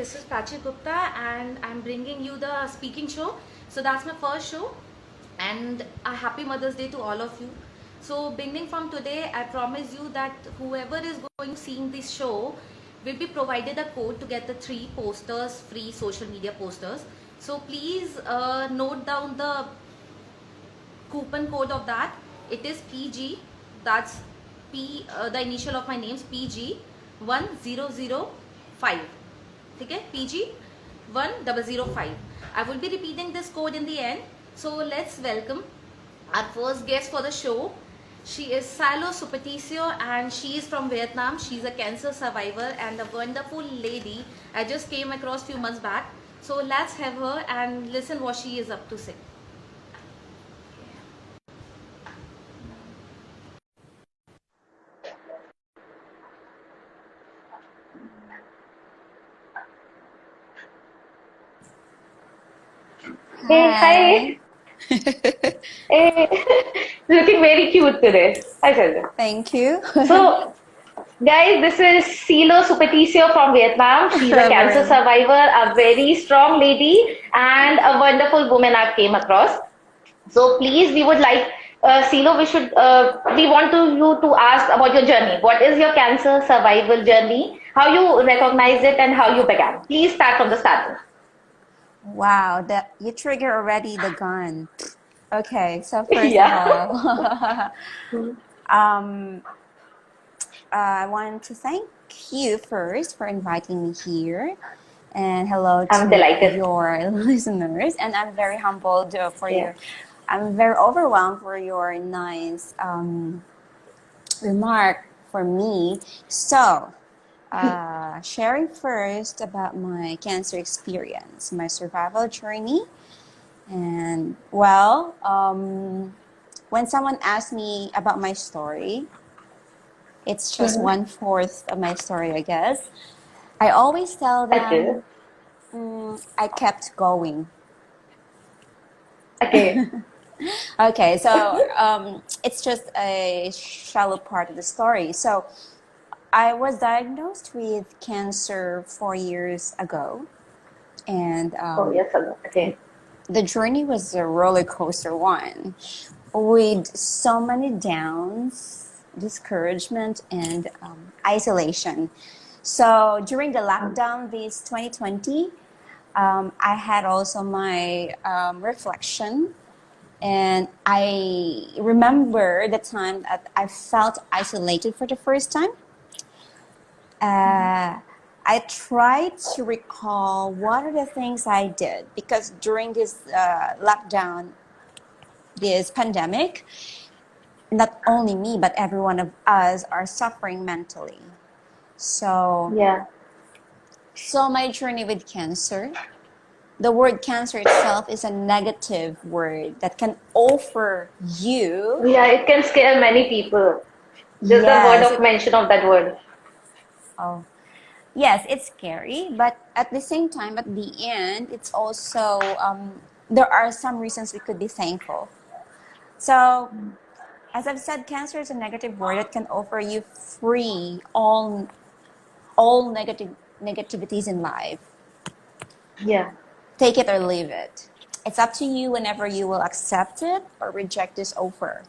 this is Prachi Gupta and I'm bringing you the speaking show. So that's my first show and a happy Mother's Day to all of you. So beginning from today, I promise you that whoever is going to see this show will be provided a code to get the 3 posters, free social media posters. So please note down the coupon code of that. It is PG, that's the initial of my name is PG 1005. Okay, PG 1005. I will be repeating this code in the end. So let's welcome our first guest for the show. She is Silo Supeticio and she is from Vietnam. She's a cancer survivor and a wonderful lady I just came across few months back. So let's have her and listen what she is up to say. Hey, hi. Hey, looking very cute today. Hi, Chandra. Thank you. So, guys, this is Silo Supeticio from Vietnam. She's a cancer survivor, a very strong lady, and a wonderful woman I've came across. So, please, we would like, Silo, we want you to ask about your journey. What is your cancer survival journey? How you recognize it and how you began? Please start from the start. Wow, that you trigger already the gun. Okay, so first Yeah. of all, um, I want to thank you first for inviting me here, and hello I'm to delighted. your listeners. And I'm very humbled for Yeah. I'm very overwhelmed for your nice remark for me. So, sharing first about my cancer experience, my survival journey. And well, when someone asks me about my story, it's just Mm-hmm. 1/4 of my story, I guess. I always tell Okay. them I kept going. Okay. Okay, so it's just a shallow part of the story. So I was diagnosed with cancer 4 years ago, and Oh, yes, sir. Okay. the journey was a roller coaster one with so many downs, discouragement, and isolation. So during the lockdown this 2020, I had also my reflection, and I remember the time that I felt isolated for the first time. I tried to recall what are the things I did because during this lockdown, this pandemic, not only me but every one of us are suffering mentally. So, Yeah. so my journey with cancer, the word cancer itself is a negative word that can offer you. Yeah, it can scare many people. Just the word Yes, of mention of that word. oh, yes, it's scary, but at the same time, at the end, it's also there are some reasons we could be thankful. So, as I've said, cancer is a negative word that can offer you free all negativities in life. Yeah. Take it or leave it. It's up to you whenever you will accept it or reject this offer.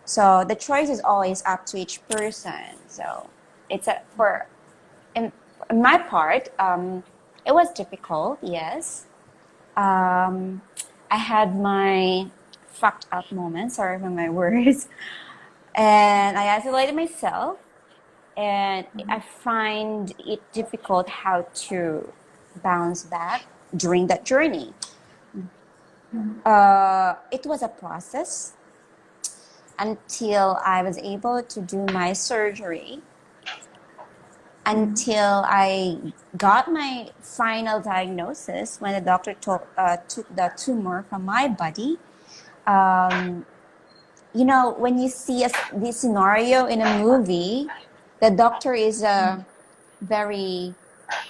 So the choice is always up to each person. So it's a for in my part, it was difficult. Yes, I had my fucked up moments. Sorry for my words, and I isolated myself, and I find it difficult how to bounce back during that journey. It was a process until I was able to do my surgery, until I got my final diagnosis when the doctor took the tumor from my body. Um, when you see this scenario in a movie, the doctor is very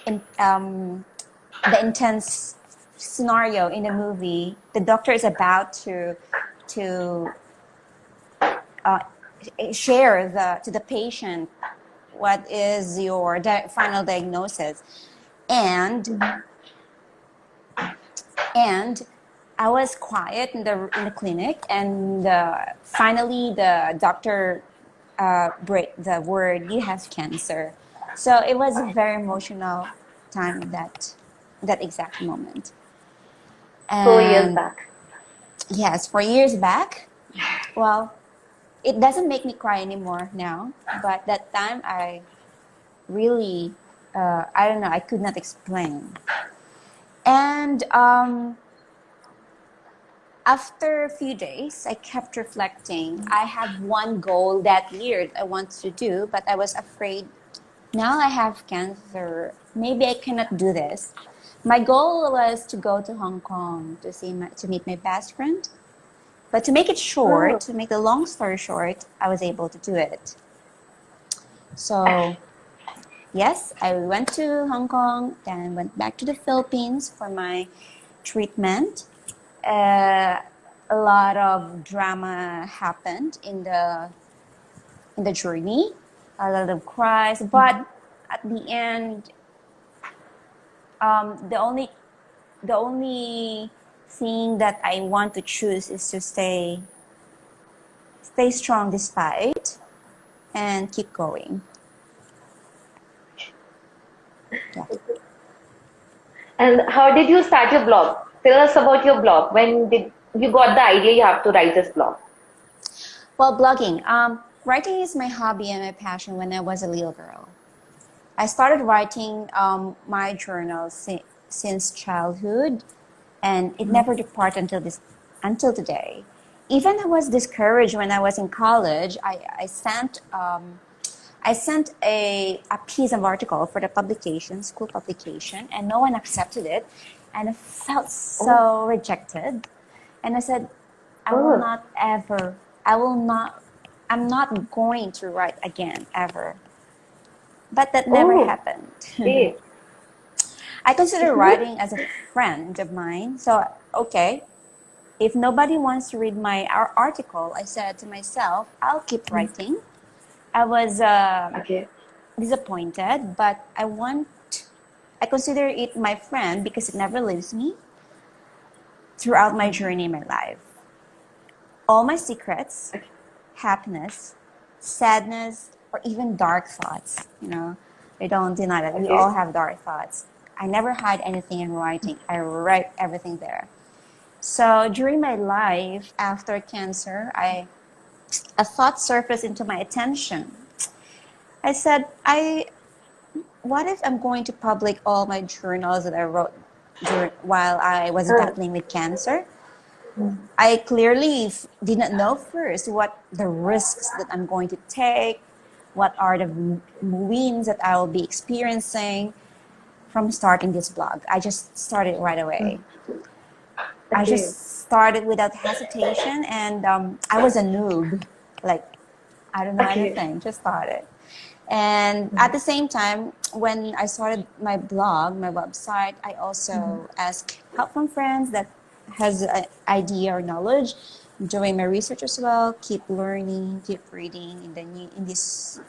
in, the intense scenario in a movie. The doctor is about to uh, share to the patient what is your final diagnosis, and and I was quiet in the clinic, and finally the doctor break the word, "You have cancer." So it was a very emotional time, that exact moment. 4 years And back. yes, 4 years back, well, it doesn't make me cry anymore now, but that time I really, I don't know, I could not explain. And after a few days, I kept reflecting. I have one goal that year that I want to do, but I was afraid. Now I have cancer. Maybe I cannot do this. My goal was to go to Hong Kong to meet my best friend. But to make it short, Oh, to make the long story short, I was able to do it. So yes, I went to Hong Kong, then went back to the Philippines for my treatment. A lot of drama happened in the journey, a lot of cries, but at the end, the only thing that I want to choose is to stay strong despite, and keep going. Yeah. and how did you start your blog? Tell us about your blog. When did you got the idea you have to write this blog? Well, blogging. Writing is my hobby and my passion when I was a little girl. I started writing my journal since childhood, and it never departed until today. Even I was discouraged when I was in college. I sent a piece of article for the publication, school publication, and no one accepted it, and I felt Oh, so rejected. And I said, I will oh, not ever. I will not. I'm not going to write again ever. But that never oh, happened. okay. I consider writing as a friend of mine. So, okay, if nobody wants to read my article, I said to myself, I'll keep writing. I was Okay. disappointed, but I consider it my friend because it never leaves me throughout my journey in my life. All my secrets, Okay. happiness, sadness, or even dark thoughts. I don't deny that. We all Okay. have dark thoughts. I never hide anything in writing. I write everything there. So during my life after cancer, a thought surfaced into my attention. I said, what if I'm going to publish all my journals that I wrote while I was Uh, battling with cancer? I clearly did not know first what the risks that I'm going to take, what are the wins that I will be experiencing from starting this blog. I just started right away. I okay. just started without hesitation, and I was a noob. Like, I don't know Okay. anything, just started. And at the same time, when I started my blog, my website, I also asked help from friends that has an idea or knowledge, doing my research as well, keep learning, keep reading in this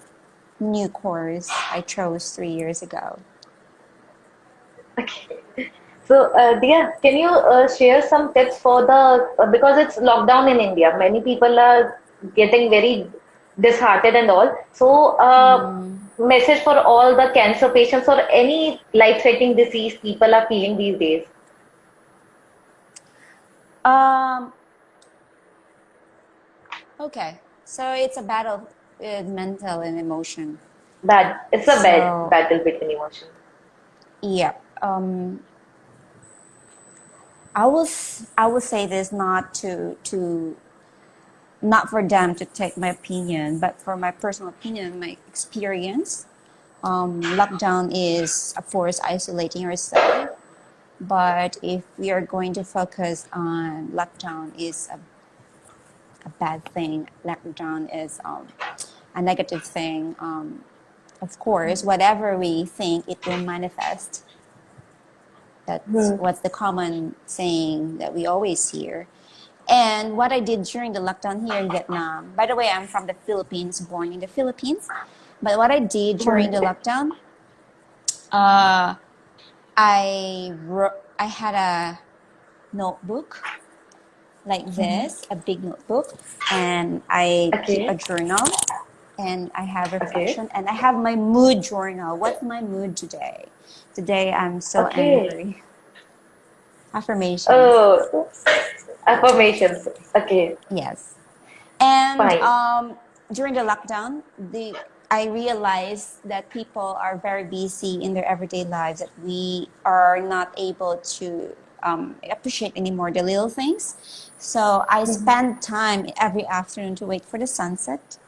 new course I chose 3 years ago. Okay. So, Dia, can you share some tips for the because it's lockdown in India, many people are getting very disheartened and all. So, message for all the cancer patients or any life-threatening disease people are feeling these days. Um, okay, so it's a battle with mental and emotion. That it's a bad So, battle between emotions. yeah. I will say this not for them to take my opinion, but for my personal opinion, my experience. Lockdown is, of course, isolating yourself. But if we are going to focus on lockdown is a bad thing, lockdown is a negative thing. Of course, whatever we think, it will manifest. That's Hmm. what's the common saying that we always hear. And what I did during the lockdown here in Vietnam, by the way, I'm from the Philippines, born in the Philippines. But what I did during the lockdown, uh, I had a notebook like this, a big notebook, and I keep a Okay. journal, and I have Okay. reflection, and I have my mood journal. What's my mood today? Today I'm so Okay. angry. Affirmations. Oh, affirmations. Okay. Yes. And Fine. during the lockdown, I realized that people are very busy in their everyday lives, that we are not able to appreciate anymore the little things. So I spend time every afternoon to wait for the sunset,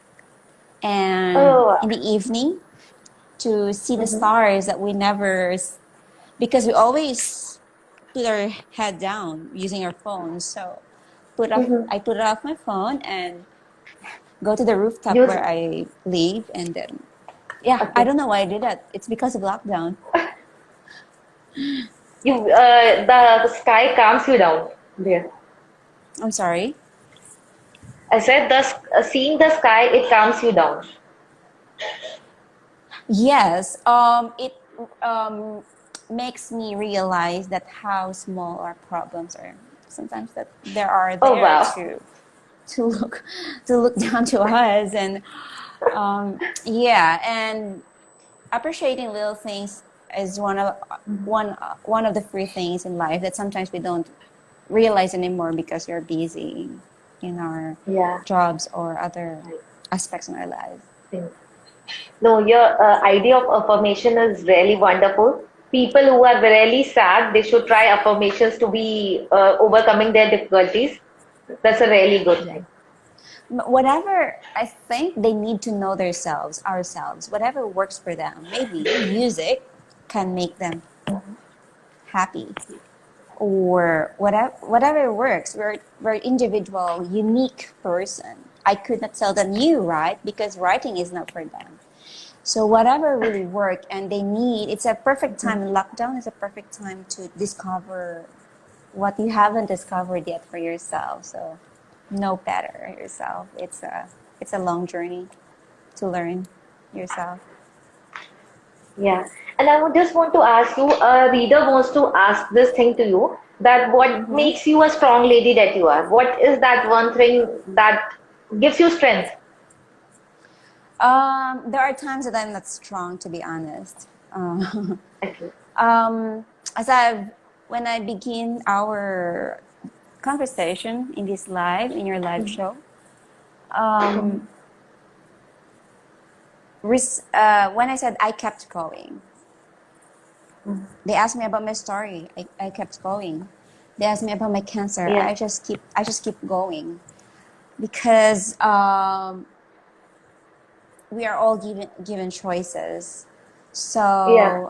and Oh. in the evening to see the Mm-hmm. stars that we never, because we always put our head down using our phones. So Mm-hmm. I put it off my phone and go to the rooftop Use. where I live, and then yeah, I Okay. don't know why I did that. It's because of lockdown. The sky calms you down. There. I'm sorry. I said seeing the sky, it calms you down. Yes, it um, makes me realize that how small our problems are. Sometimes that there are Oh there wow. to look to look down to us, and yeah, and appreciating little things is one of the free things in life that sometimes we don't realize anymore because we're busy in our Yeah. jobs or other aspects in our lives. Right. No, your idea of affirmation is really wonderful. People who are really sad, they should try affirmations to be overcoming their difficulties. That's a really good Yeah. thing. Whatever, I think they need to know themselves, ourselves, whatever works for them. Maybe music can make them happy, or whatever works. We're individual, unique person. I could not tell them you write because writing is not for them. So whatever really work and they need, it's a perfect time. Lockdown is a perfect time to discover what you haven't discovered yet for yourself. So know better yourself. It's a long journey to learn yourself. Yeah. And I would just want to ask you, a reader wants to ask this thing to you, that what Hmm. makes you a strong lady that you are? What is that one thing that gives you strength? There are times that I'm not strong, to be honest. Okay. Um, as I've when I begin our conversation in this live in your live show, um, when I said I kept going, they asked me about my story. I kept going. They asked me about my cancer. Yeah. I just keep going because we are all given choices. Yeah. So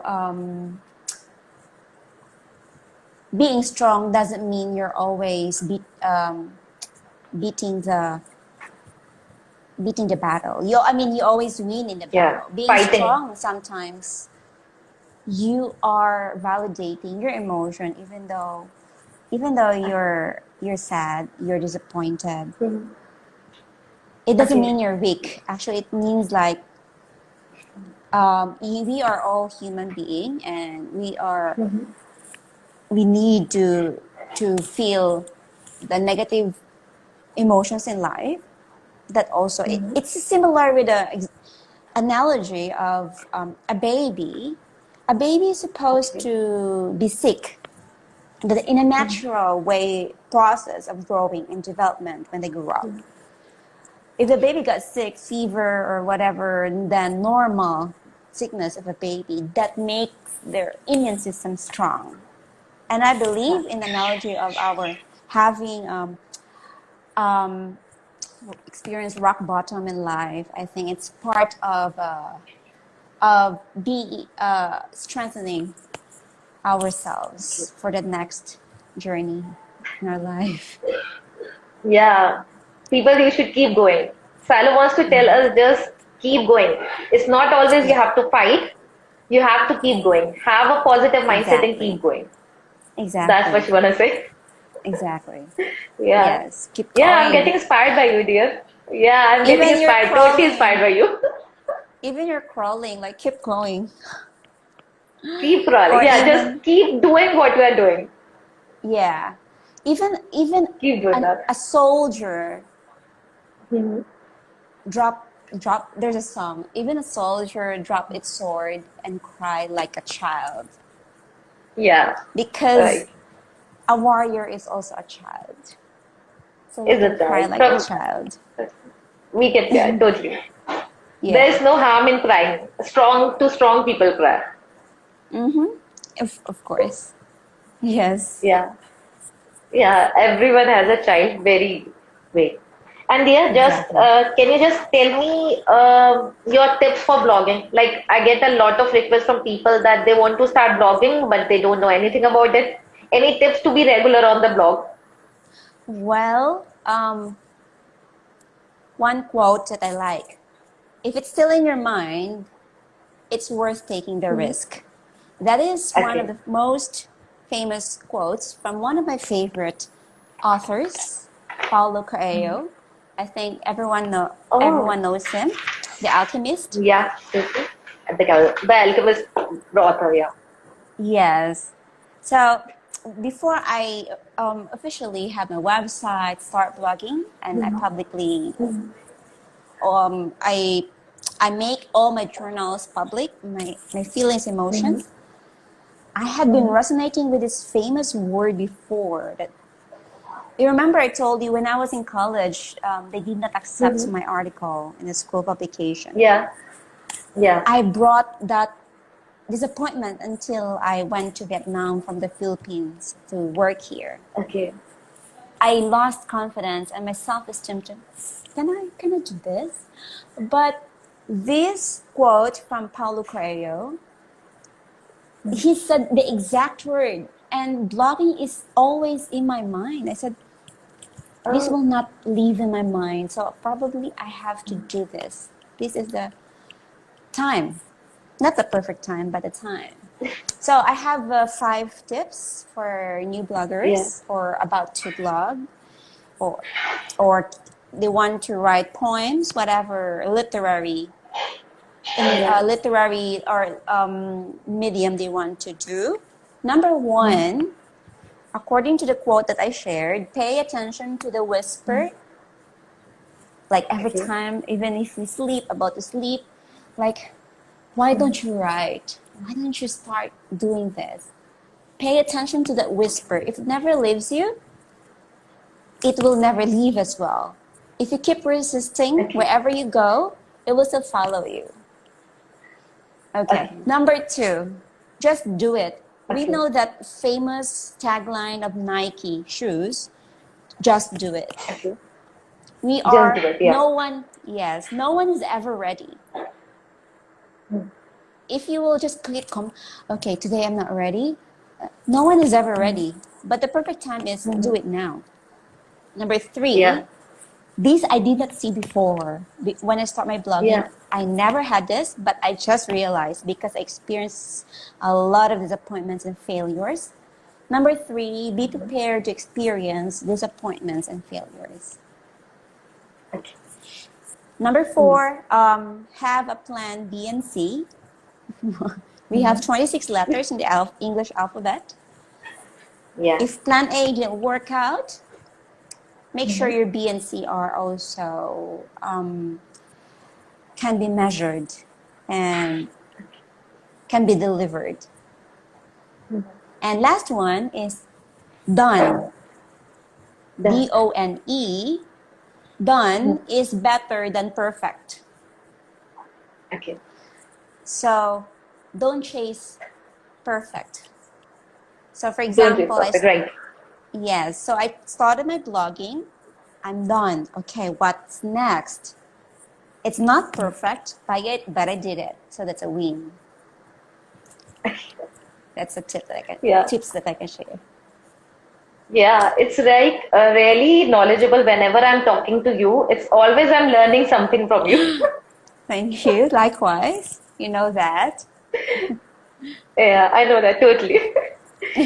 being strong doesn't mean you're always beating the battle. You always win in the Yeah. battle. Being Fighting. strong sometimes you are validating your emotion, even though you're sad, you're disappointed. Mhm. It doesn't Okay. mean you're weak. Actually, it means like we are all human being, and Mhm. we need to feel the negative emotions in life. That also Mhm. it's similar with the analogy of a baby. A baby is supposed Okay. to be sick in a Mhm. natural way process of growing and development when they grow up. If the baby got sick, fever or whatever, then normal sickness of a baby, that makes their immune system strong. And I Yeah. believe in the analogy of our having um, experienced rock bottom in life. I think it's part of be strengthening Okay. ourselves for the next journey in our life. Yeah. People, you should keep going. Salo wants to tell us just keep going. It's not always you Yeah, have to fight. You have to keep going. Have a positive mindset and exactly. keep going. That's what Exactly. you want to say. Exactly. Yeah. Yes, keep Yeah, I'm getting going. inspired by you, dear. Yeah, I'm getting Even you're inspired. Totally inspired by crawling, you. even you're crawling, like keep going. Keep crawling. Or Yeah, even, just keep doing what you are doing. yeah, even Keep doing a that. soldier Mhm. drop. There's a song. Even a soldier drop its sword and cry like a child, Yeah, because right. a warrior is also a child. So we Is can it cry right? like a From child. we can, yeah, totally. Yeah. There's no harm in crying. Strong people cry. Mm-hmm. Of course. Yes. Yeah, yeah. Everyone has a child, very way. And yeah, just Exactly. can you just tell me your tips for blogging? Like, I get a lot of requests from people that they want to start blogging, but they don't know anything about it. Any tips to be regular on the blog? Well, one quote that I like: if it's still in your mind, it's worth taking the Mhm. risk. That is one of Okay. the most famous quotes from one of my favorite authors, Paulo Coelho. I think Oh, everyone knows him, The Alchemist. yeah. Okay. The Alchemist author, yeah. Yes. So before I officially have my website, start blogging, and I publicly um, I I make all my journals public, my feelings, Mhm. emotions. I had been Mhm. resonating with this famous word before. That you remember I told you when I was in college, they did not accept Mhm. my article in a school publication. Yeah, yeah. I brought that disappointment until I went to Vietnam from the Philippines to work here. Okay. I lost confidence and my self-esteem. Can I do this? But this quote from Paulo Coelho, he said the exact word, and blogging is always in my mind. I said, this Oh, will not leave in my mind, so probably I have to do this. This is the time, not the perfect time, but the time. So I have 5 tips for new yeah. bloggers or about to blog, or or they want to write poems, whatever Yeah. literary or medium they want to do. Number Mhm. one, according to the quote that I shared, pay attention to the whisper. Like every Okay. time, even if we sleep, about to sleep, like, why don't you write? Why don't you start doing this? Pay attention to that whisper. If it never leaves you, it will never leave as well. If you keep resisting, Okay. wherever you go, it will still follow you. Okay. Okay. Number 2, just do it. We Okay. know that famous tagline of Nike shoes, just do it. Okay. We Just do are, it. Yeah. yes, no one is ever ready. Mm. If you will just okay, today I'm not ready, no one is ever ready. But the perfect time is Mhm. do it now. Number 3, Yeah. this I did not see before. When I start my blogging, Yeah. I never had this, but I just realized because I experienced a lot of disappointments and failures. Number 3, be prepared to experience disappointments and failures. Okay. Number Mm. 4, have a plan B and C. We have Mhm. 26 letters in the English alphabet. Yeah. If plan A didn't work out, make sure Mhm. your B and C are also can be measured and can be delivered. Mhm. And last one is done. Done. Done. Mhm. Done is better than perfect. Okay. So don't chase perfect. So for Don't do it example, perfect. Right. yes, so I started my blogging. I'm done. Okay, what's next? It's not perfect, but I did it. So that's a win. That's a Yeah. tips that I can share. Yeah. It's like really knowledgeable whenever I'm talking to you. It's always I'm learning something from you. Thank you. Likewise. You know that. Yeah, I know that totally.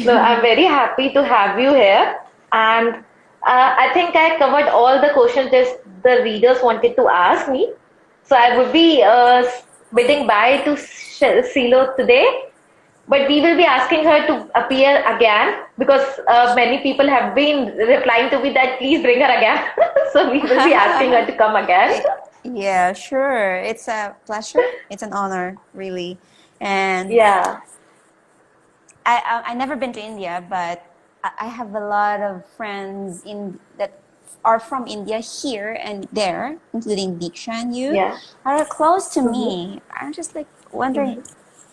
No, I'm very happy to have you here. And I think I covered all the questions that the readers wanted to ask me. So I would be bidding bye to Silo today. But we will be asking her to appear again because many people have been replying to me that please bring her again. So we will be asking her to come again. Yeah, sure. It's a pleasure. It's an honor, really. And Yeah, I never been to India, but I have a lot of friends in that are from India here and there, including Diksha and you, yeah. are close to Hmm. me. I'm just like wondering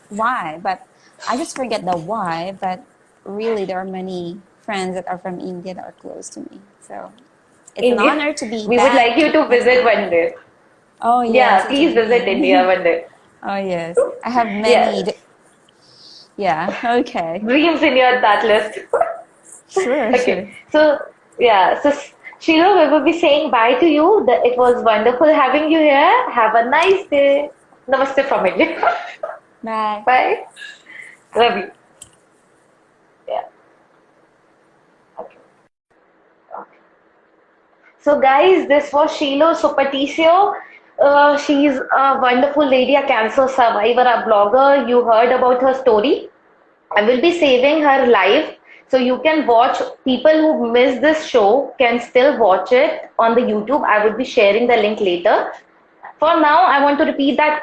why, but I just forget the why. But really, there are many friends that are from India that are close to me. So it's an India. honor to be We would like back you to next visit time. one day. Oh yes, Yeah, it's a please visit India dream. one day. Oh yes, I have many. Yes, Yeah. Okay. dreams in your that list. Sure. Okay, Sure. so yeah, so Sheila, we will be saying bye to you. It was wonderful having you here. Have a nice day. Namaste from India. Bye. Bye. Love you. Yeah. Okay. Okay. So, guys, this was Sheila Supaticio. She's a wonderful lady, a cancer survivor, a blogger. You heard about her story. I will be saving her live so you can watch. People who miss this show can still watch it on the YouTube. I will be sharing the link later. For now, I want to repeat that